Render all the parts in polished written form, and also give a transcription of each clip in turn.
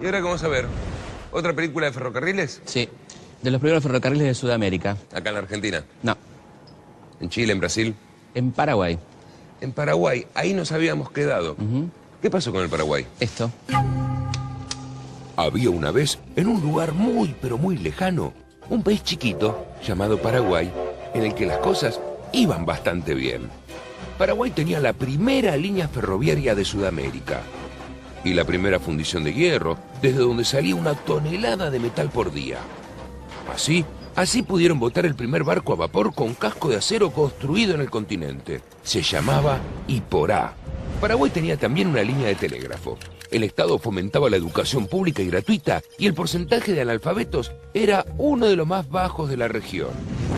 ¿Y ahora qué vamos a ver? ¿Otra película de ferrocarriles? Sí, de los primeros ferrocarriles de Sudamérica. Acá en la Argentina. No, ¿En Chile, en Brasil? en Paraguay. En Paraguay, ahí nos habíamos quedado. ¿Qué pasó con el Paraguay? Esto. Había una vez, en un lugar muy, pero muy lejano, un país chiquito llamado Paraguay, en el que las cosas iban bastante bien. Paraguay tenía la primera línea ferroviaria de Sudamérica y la primera fundición de hierro, desde donde salía una tonelada de metal por día. Así pudieron botar el primer barco a vapor con casco de acero construido en el continente. Se llamaba Iporá. Paraguay tenía también una línea de telégrafo. El Estado fomentaba la educación pública y gratuita y el porcentaje de analfabetos era uno de los más bajos de la región.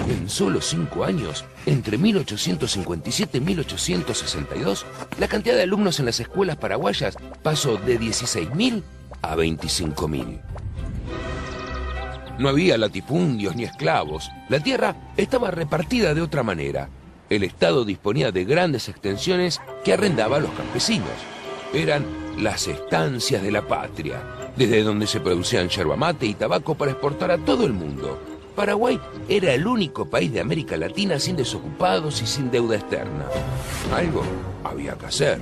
En solo 5 años, entre 1857 y 1862, la cantidad de alumnos en las escuelas paraguayas pasó de 16.000 a 25.000. No había latifundios ni esclavos. La tierra estaba repartida de otra manera. El Estado disponía de grandes extensiones que arrendaba a los campesinos. Eran las estancias de la patria, desde donde se producían yerba mate y tabaco para exportar a todo el mundo. Paraguay era el único país de América Latina sin desocupados y sin deuda externa. Algo había que hacer.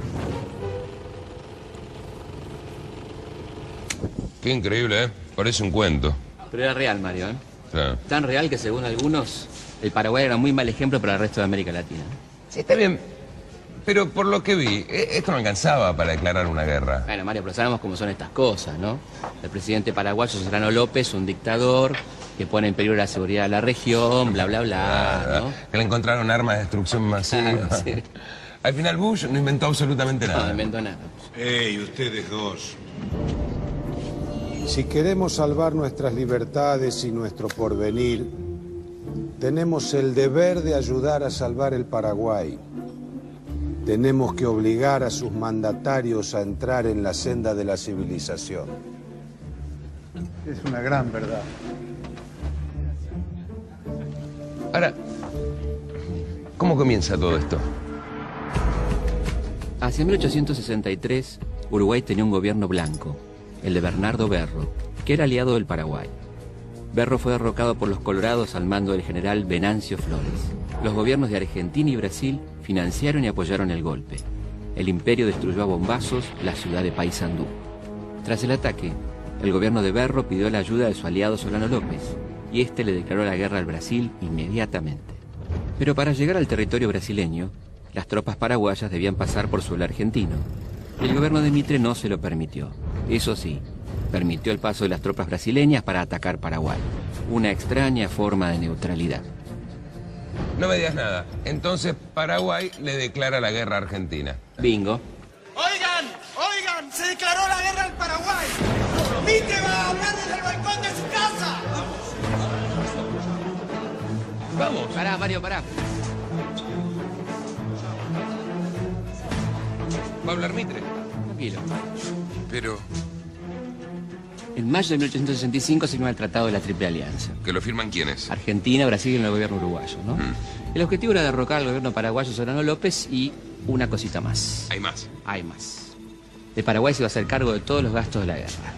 Qué increíble, ¿eh? Parece un cuento. Pero era real, Mario, ¿eh? Claro. Tan real que según algunos, el Paraguay era un muy mal ejemplo para el resto de América Latina. Sí, está bien. Pero por lo que vi, esto no alcanzaba para declarar una guerra. Bueno, Mario, pero sabemos cómo son estas cosas, ¿no? El presidente paraguayo, Serrano López, un dictador que pone en peligro la seguridad de la región, bla, bla, bla, ¿no? Que le encontraron armas de destrucción masiva. Sí. Al final Bush no inventó absolutamente nada. No inventó nada. ¡Ey, ustedes dos! Si queremos salvar nuestras libertades y nuestro porvenir, tenemos el deber de ayudar a salvar el Paraguay. Tenemos que obligar a sus mandatarios a entrar en la senda de la civilización. Es una gran verdad. Ahora, ¿cómo comienza todo esto? Hacia 1863, Uruguay tenía un gobierno blanco, el de Bernardo Berro, que era aliado del Paraguay. Berro fue derrocado por los colorados al mando del general Venancio Flores. Los gobiernos de Argentina y Brasil financiaron y apoyaron el golpe. El imperio destruyó a bombazos la ciudad de Paysandú. Tras el ataque, el gobierno de Berro pidió la ayuda de su aliado Solano López, y este le declaró la guerra al Brasil inmediatamente. Pero para llegar al territorio brasileño, las tropas paraguayas debían pasar por suelo argentino. El gobierno de Mitre no se lo permitió. Eso sí, permitió el paso de las tropas brasileñas para atacar Paraguay. Una extraña forma de neutralidad. No me digas nada. Entonces Paraguay le declara la guerra a Argentina. Bingo. ¡Oigan! ¡Se declaró la guerra al Paraguay! ¡Mitre va a hablar desde el balcón de su casa! Vamos. Pará, Mario, pará. ¿Va a hablar Mitre? Tranquilo. Pero En mayo de 1865 se firma el Tratado de la Triple Alianza. ¿que lo firman quiénes? Argentina, Brasil y el gobierno uruguayo, ¿no? El objetivo era derrocar al gobierno paraguayo Solano López y una cosita más. Hay más. Hay más. El Paraguay se iba a hacer cargo de todos los gastos de la guerra.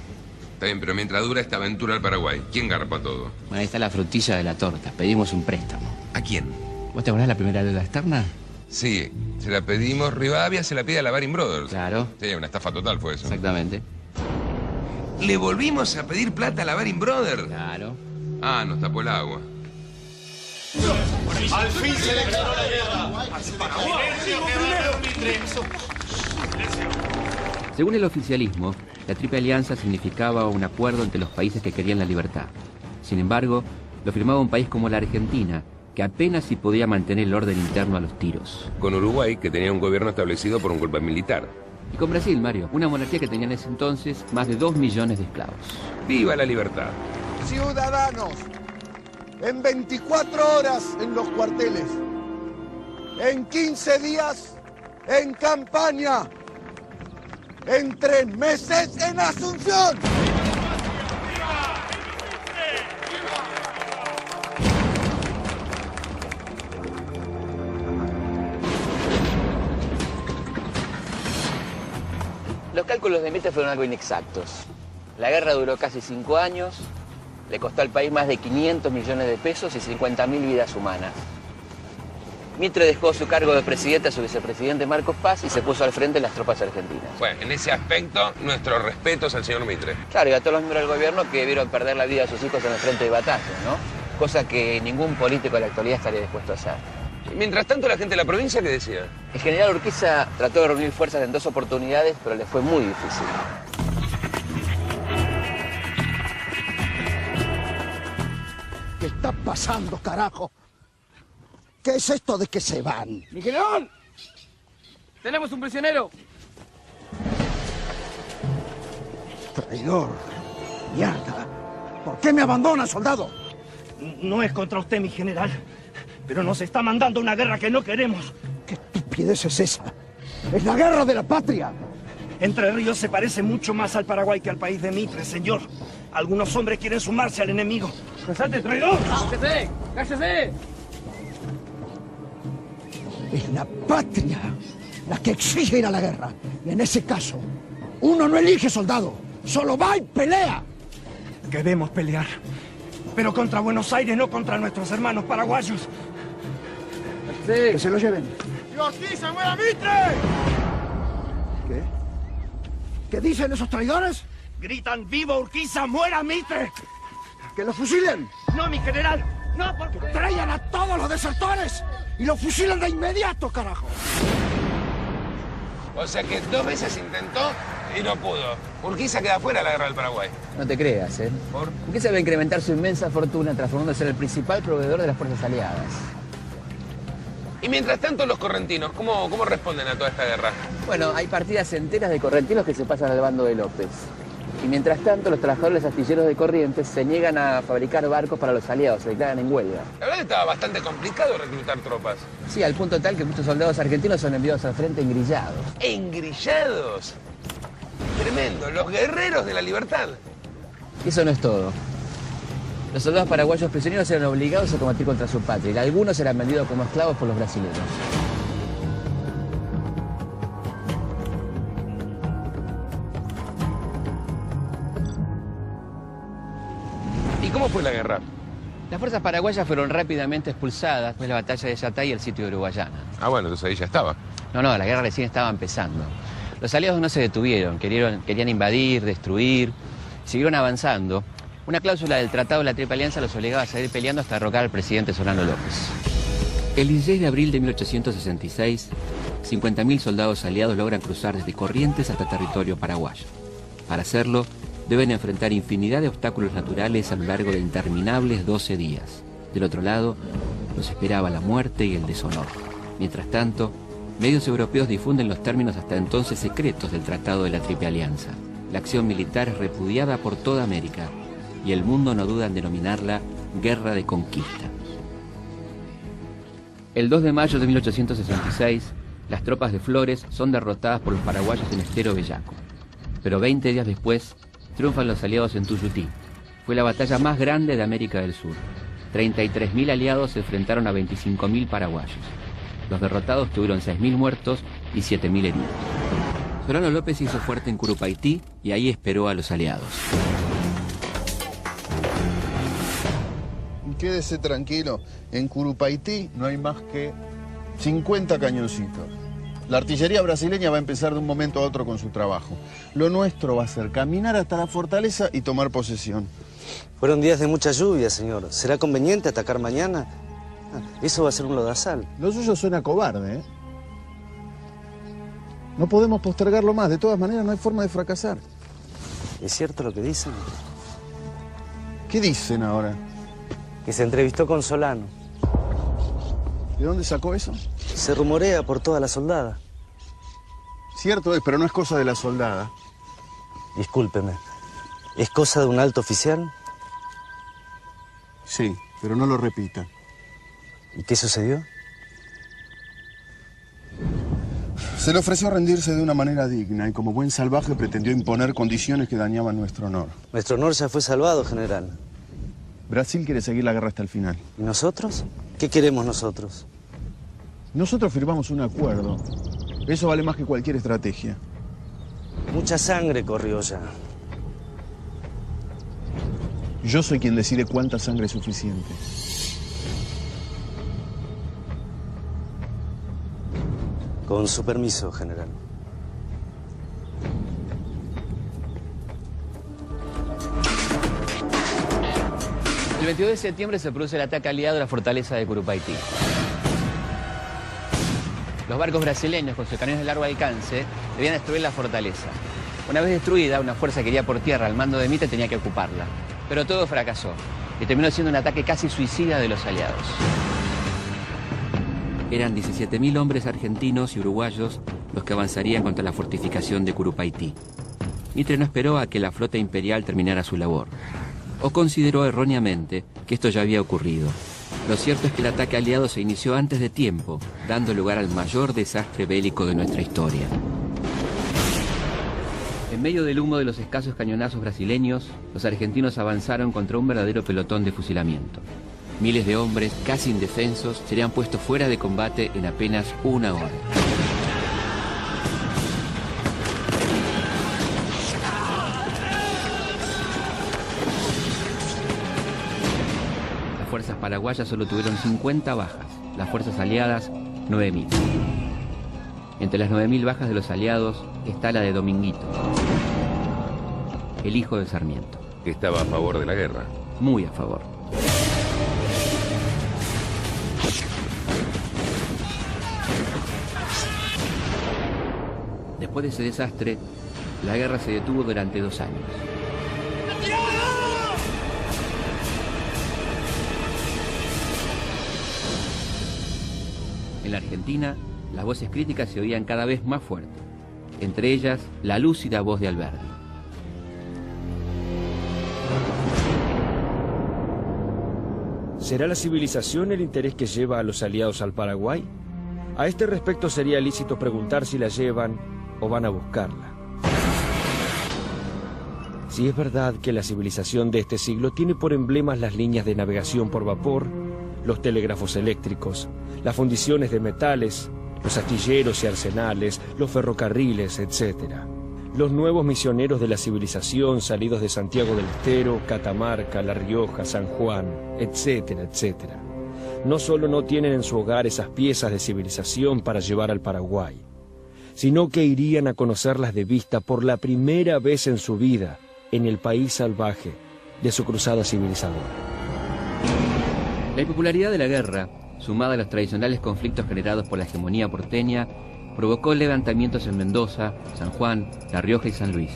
Está bien, pero mientras dura esta aventura al Paraguay, ¿quién garpa todo? Bueno, ahí está la frutilla de la torta. Pedimos un préstamo. ¿A quién? ¿Vos te acordás de la primera deuda externa? Sí, se la pedimos. Rivadavia se la pide a la Baring Brothers. Claro. Sí, una estafa total fue eso. Exactamente. ¿Le volvimos a pedir plata a la Baring Brothers? Claro. Ah, nos tapó el agua. ¡Al fin se declaró la guerra! ¡Al Paraguay! Según el oficialismo, la Triple Alianza significaba un acuerdo entre los países que querían la libertad. Sin embargo, lo firmaba un país como la Argentina, que apenas si podía mantener el orden interno a los tiros. Con Uruguay, que tenía un gobierno establecido por un golpe militar. Y con Brasil, Mario, una monarquía que tenía en ese entonces más de 2 millones de esclavos. ¡Viva la libertad! Ciudadanos, en 24 horas en los cuarteles, en 15 días en campaña, en 3 meses en Asunción. Los cálculos de Mitre fueron algo inexactos. La guerra duró casi 5 años, le costó al país más de 500 millones de pesos y 50.000 vidas humanas. Mitre dejó su cargo de presidente a su vicepresidente Marcos Paz y se puso al frente de las tropas argentinas. Bueno, en ese aspecto, nuestros respetos al señor Mitre. Claro, y a todos los miembros del gobierno que vieron perder la vida de sus hijos en el frente de batalla, ¿no? Cosa que ningún político de la actualidad estaría dispuesto a hacer. Y mientras tanto, la gente de la provincia, ¿qué decía? El general Urquiza trató de reunir fuerzas en 2 oportunidades, pero le fue muy difícil. ¿Qué está pasando, carajo? ¿Qué es esto de que se van? ¡Mi general! ¡Tenemos un prisionero! Traidor. Mierda. ¿Por qué me abandona, soldado? No es contra usted, mi general, pero nos está mandando una guerra que no queremos. ¿Qué estupidez es esa? ¡Es la guerra de la patria! Entre Ríos se parece mucho más al Paraguay que al país de Mitre, señor. Algunos hombres quieren sumarse al enemigo. ¡Resalte, traidor! ¡Cállese! ¡Cállese! Es la patria la que exige ir a la guerra. Y en ese caso, uno no elige soldado, solo va y pelea. Queremos pelear, pero contra Buenos Aires, no contra nuestros hermanos paraguayos. Que se lo lleven. ¡Dios quise, muera Mitre! ¿Qué? ¿Qué dicen esos traidores? Gritan: ¡Viva Urquiza, muera Mitre! ¡Que los fusilen! ¡No, mi general! ¡No, porque... ¡Traigan a todos los desertores! ¡Y los fusilan de inmediato, carajo! O sea que 2 veces intentó y no pudo. Urquiza queda fuera de la guerra del Paraguay. No te creas, ¿eh? ¿Por? Urquiza va a incrementar su inmensa fortuna transformándose en el principal proveedor de las fuerzas aliadas. Y mientras tanto, los correntinos, ¿cómo responden a toda esta guerra? Bueno, hay partidas enteras de correntinos que se pasan al bando de López. Y mientras tanto, los trabajadores astilleros de Corrientes se niegan a fabricar barcos para los aliados, se declaran en huelga. La verdad que estaba bastante complicado reclutar tropas. Sí, al punto tal que muchos soldados argentinos son enviados al frente engrillados. ¡Engrillados! Tremendo, los guerreros de la libertad. Y eso no es todo. Los soldados paraguayos prisioneros eran obligados a combatir contra su patria y algunos eran vendidos como esclavos por los brasileños. ¿Y cómo fue la guerra? Las fuerzas paraguayas fueron rápidamente expulsadas después de la batalla de Yatay y el sitio de Uruguayana. Ah, bueno, entonces ahí ya estaba. No, la guerra recién estaba empezando. Los aliados no se detuvieron, querían invadir, destruir, siguieron avanzando. Una cláusula del Tratado de la Triple Alianza los obligaba a seguir peleando hasta derrocar al presidente Solano López. El 16 de abril de 1866, 50.000 soldados aliados logran cruzar desde Corrientes hasta territorio paraguayo. Para hacerlo, deben enfrentar infinidad de obstáculos naturales a lo largo de interminables 12 días. Del otro lado, los esperaba la muerte y el deshonor. Mientras tanto, medios europeos difunden los términos hasta entonces secretos del Tratado de la Triple Alianza. La acción militar es repudiada por toda América y el mundo no duda en denominarla Guerra de Conquista. El 2 de mayo de 1866, las tropas de Flores son derrotadas por los paraguayos en Estero Bellaco. Pero 20 días después, triunfan los aliados en Tuyutí. Fue la batalla más grande de América del Sur. 33.000 aliados se enfrentaron a 25.000 paraguayos. Los derrotados tuvieron 6.000 muertos y 7.000 heridos. Solano López se hizo fuerte en Curupaití y ahí esperó a los aliados. Quédese tranquilo, en Curupaití no hay más que 50 cañoncitos. La artillería brasileña va a empezar de un momento a otro con su trabajo. Lo nuestro va a ser caminar hasta la fortaleza y tomar posesión. Fueron días de mucha lluvia, señor. ¿Será conveniente atacar mañana? Eso va a ser un lodazal. Lo suyo suena cobarde, ¿eh? No podemos postergarlo más. De todas maneras, no hay forma de fracasar. ¿Es cierto lo que dicen? ¿Qué dicen ahora? Que se entrevistó con Solano. ¿De dónde sacó eso? Se rumorea por toda la soldada. Cierto es, pero no es cosa de la soldada. Discúlpeme. ¿Es cosa de un alto oficial? Sí, pero no lo repita. ¿Y qué sucedió? Se le ofreció rendirse de una manera digna y como buen salvaje pretendió imponer condiciones que dañaban nuestro honor. Nuestro honor ya fue salvado, general. Brasil quiere seguir la guerra hasta el final. ¿Y nosotros? ¿Qué queremos nosotros? Nosotros firmamos un acuerdo. Eso vale más que cualquier estrategia. Mucha sangre corrió ya. Yo soy quien decide cuánta sangre es suficiente. Con su permiso, general. El 22 de septiembre se produce el ataque aliado a la fortaleza de Curupaití. Los barcos brasileños con sus cañones de largo alcance debían destruir la fortaleza. Una vez destruida, una fuerza que iría por tierra al mando de Mitre tenía que ocuparla. Pero todo fracasó y terminó siendo un ataque casi suicida de los aliados. Eran 17.000 hombres argentinos y uruguayos los que avanzarían contra la fortificación de Curupaití. Mitre no esperó a que la flota imperial terminara su labor, o consideró erróneamente que esto ya había ocurrido. Lo cierto es que el ataque aliado se inició antes de tiempo, dando lugar al mayor desastre bélico de nuestra historia. En medio del humo de los escasos cañonazos brasileños, los argentinos avanzaron contra un verdadero pelotón de fusilamiento. Miles de hombres, casi indefensos, serían puestos fuera de combate en apenas una hora. Las fuerzas paraguayas solo tuvieron 50 bajas, las fuerzas aliadas 9.000. Entre las 9.000 bajas de los aliados está la de Dominguito, el hijo de Sarmiento. Que estaba a favor de la guerra. Muy a favor. Después de ese desastre, la guerra se detuvo durante 2 años. En la Argentina, las voces críticas se oían cada vez más fuertes, entre ellas la lúcida voz de Alberdi. ¿Será la civilización el interés que lleva a los aliados al Paraguay? A este respecto sería lícito preguntar si la llevan o van a buscarla. Si es verdad que la civilización de este siglo tiene por emblemas las líneas de navegación por vapor, los telégrafos eléctricos, las fundiciones de metales, los astilleros y arsenales, los ferrocarriles, etc. Los nuevos misioneros de la civilización salidos de Santiago del Estero, Catamarca, La Rioja, San Juan, etcétera, etcétera. No solo no tienen en su hogar esas piezas de civilización para llevar al Paraguay, sino que irían a conocerlas de vista por la primera vez en su vida en el país salvaje de su cruzada civilizadora. La impopularidad de la guerra, sumada a los tradicionales conflictos generados por la hegemonía porteña, provocó levantamientos en Mendoza, San Juan, La Rioja y San Luis.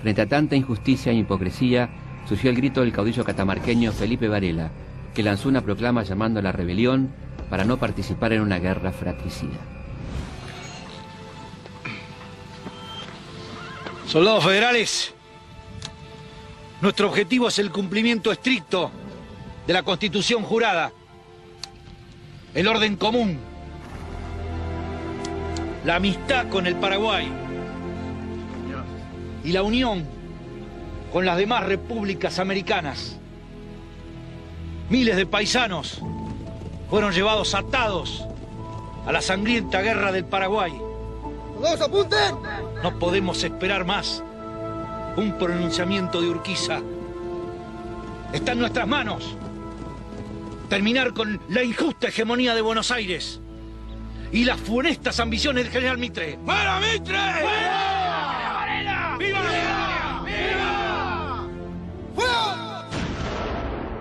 Frente a tanta injusticia e hipocresía, surgió el grito del caudillo catamarqueño Felipe Varela, que lanzó una proclama llamando a la rebelión para no participar en una guerra fratricida. Soldados federales, nuestro objetivo es el cumplimiento estricto de la Constitución jurada, el orden común, la amistad con el Paraguay y la unión con las demás repúblicas americanas. Miles de paisanos fueron llevados atados a la sangrienta guerra del Paraguay. ¡Todos apunten! No podemos esperar más. Un pronunciamiento de Urquiza. Está en nuestras manos terminar con la injusta hegemonía de Buenos Aires y las funestas ambiciones del general Mitre. ¡Fuera Mitre! ¡Fuera! ¡Varela! ¡Viva la guerra! ¡Viva! ¡Fuera!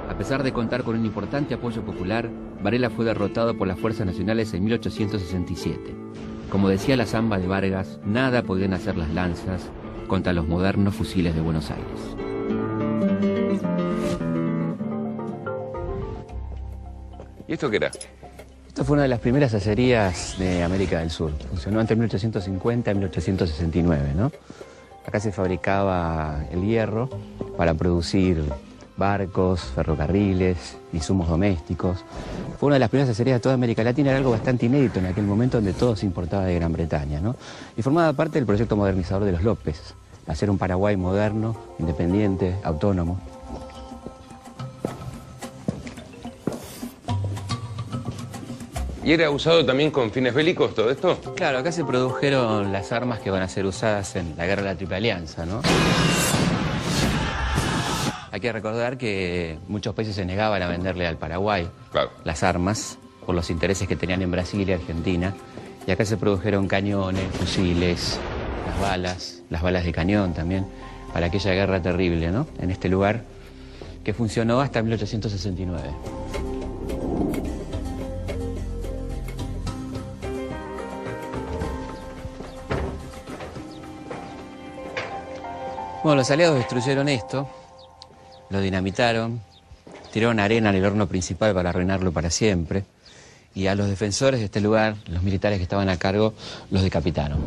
A pesar de contar con un importante apoyo popular, Varela fue derrotado por las fuerzas nacionales en 1867. Como decía la samba de Vargas, nada podían hacer las lanzas contra los modernos fusiles de Buenos Aires. ¿Y esto qué era? Esto fue una de las primeras acerías de América del Sur. Funcionó entre 1850 y 1869, ¿no? Acá se fabricaba el hierro para producir barcos, ferrocarriles, insumos domésticos. Fue una de las primeras acerías de toda América Latina, era algo bastante inédito en aquel momento donde todo se importaba de Gran Bretaña, ¿no? Y formaba parte del proyecto modernizador de los López, hacer un Paraguay moderno, independiente, autónomo. ¿Y era usado también con fines bélicos todo esto? Claro, acá se produjeron las armas que van a ser usadas en la Guerra de la Triple Alianza, ¿no? Hay que recordar que muchos países se negaban a venderle al Paraguay las armas por los intereses que tenían en Brasil y Argentina. Y acá se produjeron cañones, fusiles, las balas de cañón también, para aquella guerra terrible, ¿no? En este lugar que funcionó hasta 1869. Bueno, los aliados destruyeron esto, lo dinamitaron, tiraron arena en el horno principal para arruinarlo para siempre, y a los defensores de este lugar, los militares que estaban a cargo, los decapitaron.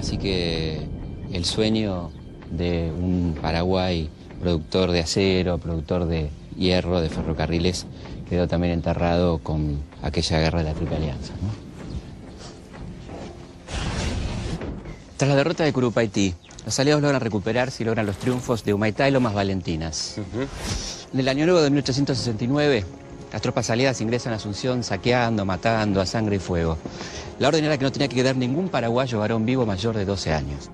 Así que el sueño de un Paraguay productor de acero, productor de hierro, de ferrocarriles, quedó también enterrado con aquella guerra de la Triple Alianza, ¿no? Tras la derrota de Curupaytí, los aliados logran recuperarse y logran los triunfos de Humaitá y Lomas Valentinas. En el año nuevo de 1869, las tropas aliadas ingresan a Asunción saqueando, matando a sangre y fuego. La orden era que no tenía que quedar ningún paraguayo varón vivo mayor de 12 años.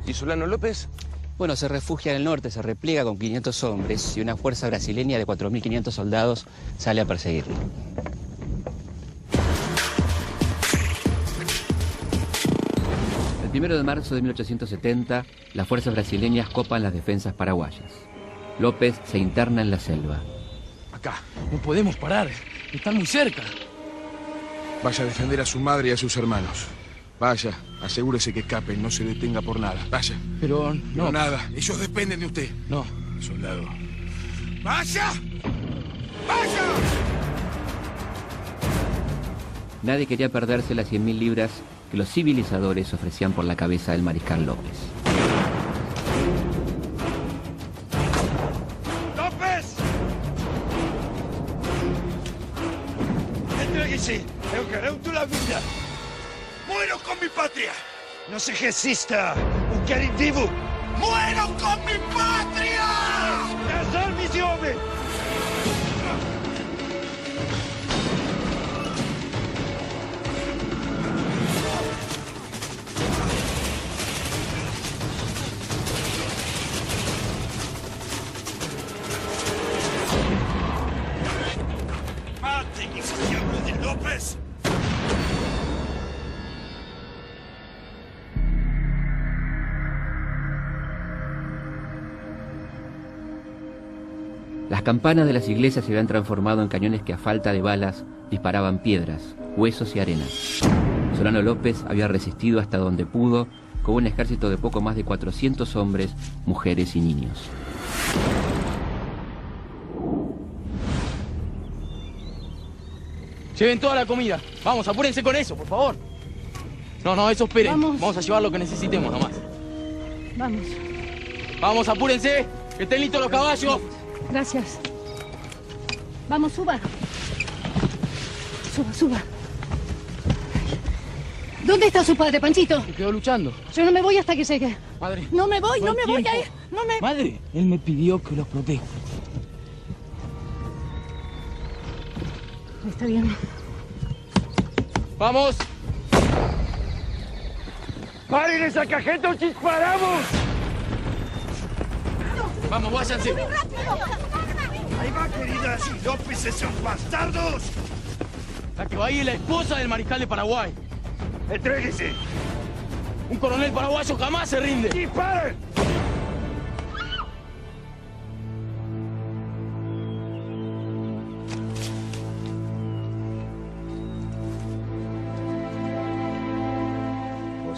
¿Y Solano López? Bueno, se refugia en el norte, se repliega con 500 hombres y una fuerza brasileña de 4.500 soldados sale a perseguirlo. El 1 de marzo de 1870, las fuerzas brasileñas copan las defensas paraguayas. López se interna en la selva. Acá, no podemos parar, están muy cerca. Vaya a defender a su madre y a sus hermanos. Vaya, asegúrese que escapen, no se detenga por nada. Vaya. Pero no. Nada, ellos dependen de usted. No. Soldado. ¡Vaya! ¡Vaya! Nadie quería perderse las 100.000 libras que los civilizadores ofrecían por la cabeza del mariscal López. ¡López! Entréguese, eu quero la vida. ¡Muero con mi patria! ¡No se resista! ¡Un querer vivo! ¡Muero con mi patria! ¡Casar mis hombres! ¡Maten ese diablo de López! Las campanas de las iglesias se habían transformado en cañones que a falta de balas disparaban piedras, huesos y arena. Solano López había resistido hasta donde pudo con un ejército de poco más de 400 hombres, mujeres y niños. Lleven toda la comida. Vamos, apúrense con eso, por favor. No, eso esperen. Vamos a llevar lo que necesitemos nomás. Vamos. Vamos, apúrense. Que estén listos los caballos. Gracias. Vamos, suba. Suba. ¿Dónde está su padre, Panchito? Se quedó luchando. Yo no me voy hasta que llegue. Madre. No me voy a ir. Madre, él me pidió que los proteja. Está bien. ¡Vamos! ¡Paren esa cajeta o disparamos! Vamos, váyanse. Ahí va, queridas, y López, esos bastardos. La que va ahí es la esposa del mariscal de Paraguay. ¡Entréguese! Un coronel paraguayo jamás se rinde. ¡Disparen!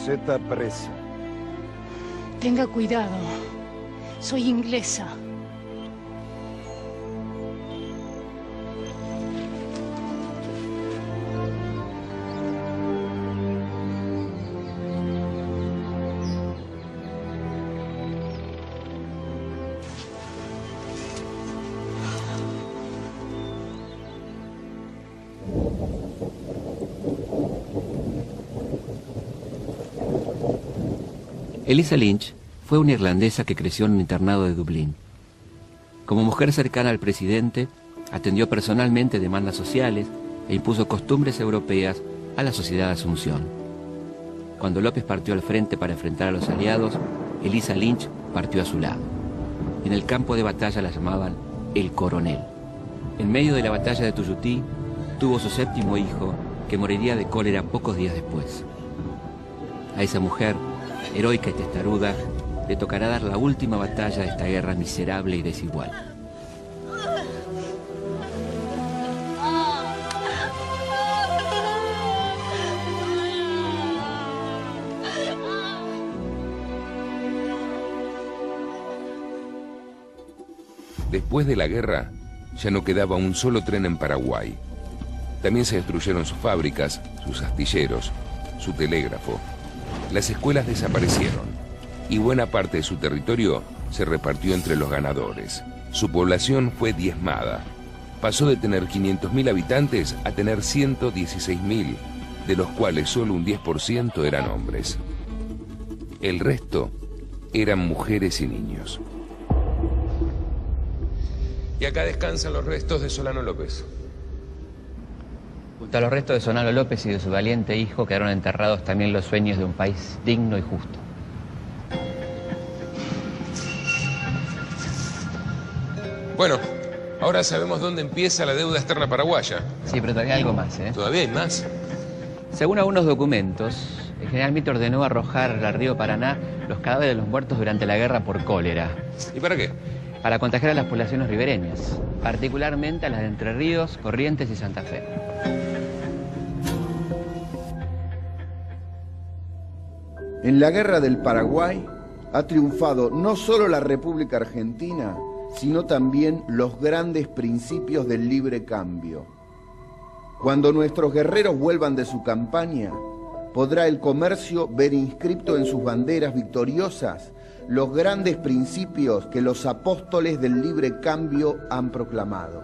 Está presa. Tenga cuidado. Soy inglesa. Elisa Lynch fue una irlandesa que creció en un internado de Dublín. Como mujer cercana al presidente, atendió personalmente demandas sociales e impuso costumbres europeas a la Sociedad de Asunción. Cuando López partió al frente para enfrentar a los aliados, Elisa Lynch partió a su lado. En el campo de batalla la llamaban el Coronel. En medio de la batalla de Tuyutí, tuvo su 7º hijo, que moriría de cólera pocos días después. A esa mujer, heroica y testaruda, le tocará dar la última batalla de esta guerra miserable y desigual. Después de la guerra, ya no quedaba un solo tren en Paraguay. También se destruyeron sus fábricas, sus astilleros, su telégrafo. Las escuelas desaparecieron y buena parte de su territorio se repartió entre los ganadores. Su población fue diezmada. Pasó de tener 500.000 habitantes a tener 116.000, de los cuales solo un 10% eran hombres. El resto eran mujeres y niños. Y acá descansan los restos de Solano López. Junto a los restos de Solano López y de su valiente hijo quedaron enterrados también los sueños de un país digno y justo. Bueno, ahora sabemos dónde empieza la deuda externa paraguaya. Sí, pero todavía hay algo más, ¿eh? ¿Todavía hay más? Según algunos documentos, el general Mitre ordenó arrojar al río Paraná los cadáveres de los muertos durante la guerra por cólera. ¿Y para qué? Para contagiar a las poblaciones ribereñas, particularmente a las de Entre Ríos, Corrientes y Santa Fe. En la Guerra del Paraguay ha triunfado no solo la República Argentina, sino también los grandes principios del libre cambio. Cuando nuestros guerreros vuelvan de su campaña, podrá el comercio ver inscripto en sus banderas victoriosas los grandes principios que los apóstoles del libre cambio han proclamado.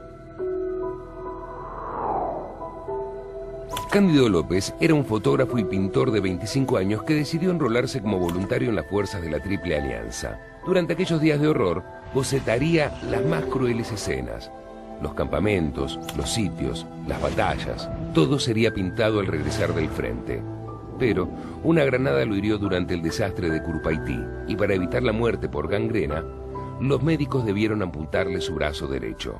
Cándido López era un fotógrafo y pintor de 25 años que decidió enrolarse como voluntario en las fuerzas de la Triple Alianza. Durante aquellos días de horror, bocetaría las más crueles escenas. Los campamentos, los sitios, las batallas, todo sería pintado al regresar del frente. Pero una granada lo hirió durante el desastre de Curupaití y para evitar la muerte por gangrena, los médicos debieron amputarle su brazo derecho.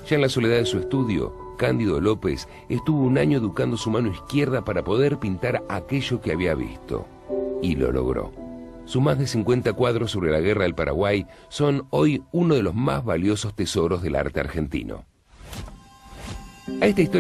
Ya en la soledad de su estudio, Cándido López estuvo un año educando su mano izquierda para poder pintar aquello que había visto. Y lo logró. Sus más de 50 cuadros sobre la guerra del Paraguay son hoy uno de los más valiosos tesoros del arte argentino. A esta historia